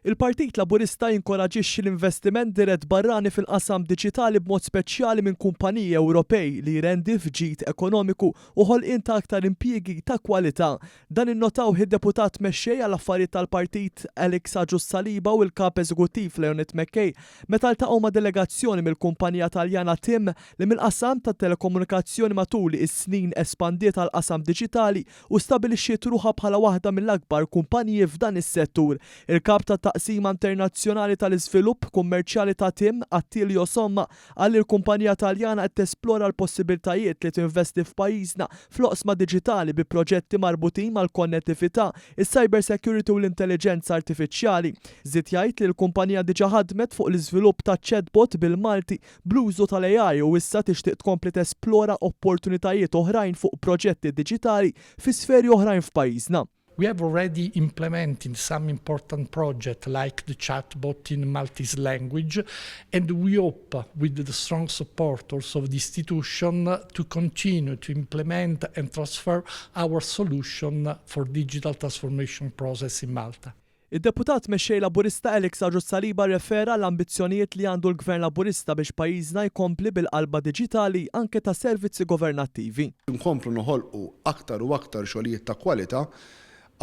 Il-Partit Laburista jinkoraġixxi l-investiment dirett barrani fil-qasam diġitali b'mod speċjali minn kumpaniji Ewropej li jrendi f'ġid ekonomiku u ħolqien ta' aktar impjiegi ta' kwalità. Dan innotaw id-deputat mexxej għall affarijiet tal-Partit Alex Agius Saliba u l-kap eżekuttiv Leonid McKay meta ltaqgħu ma' delegazzjoni mill-kumpanija Taljana TIM li mill-qasam tat-telekomunikazzjoni matul is-snin espandiet għall-qasam diġitali u stabbilixxiet ruħha bħala waħda mill-akbar kumpaniji f'dan is-settur. Il-kap taqsima internazzjonali tal-iżvilupp kummerċjali ta' TIM Attilio Somma għal il-kumpanija Taljana qed tesplora l-possibiltajiet li tinvesti f'pajjiżna fl-oqsma diġitali bi proġetti marbutin mal-konnettività, is-cyber security u l-intelligenza artifiċjali. Żied jgħid li l-kumpanija diġà ħadmet fuq l-iżvilupp ta' chatbot bil-Malti bl-użu tal-AI u issa tixtieq tkompli tesplora opportunitajiet oħrajn fuq proġetti diġitali fi sferi oħrajn f'pajjiżna. We have already implemented some important projects like the chatbot in Maltese language, and we hope, with the strong support also of the institution, to continue to implement and transfer our solution for digital transformation process in Malta. Id-deputat mexxej Laburista Alex Agius Saliba refera l-ambizzjonijiet li għandu l-Gvern Laburista biex pajjiżna jkompli bil-qalba diġitali anke ta' servizzi governattivi. Nkomplu noħolqu aktar u aktar xogħlijiet ta' kwalità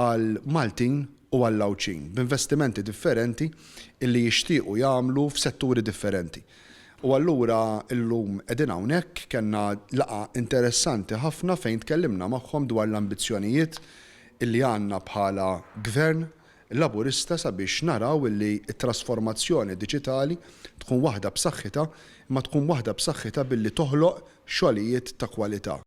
għal Maltin u għal Lawċin b'investimenti differenti illi jixtiequ jagħmlu f'setturi differenti. U allura llum qegħdin hawnhekk kellna laqgħa interessanti ħafna fejn tkellimna magħhom dwar l-ambizzjonijiet illi għandna bħala Gvern Laburista sabiex naraw illi t-trasformazzjoni diġitali tkun waħda b'saħħitha, imma tkun waħda b'saħħitha billi toħloq xogħlijiet ta' kwalità.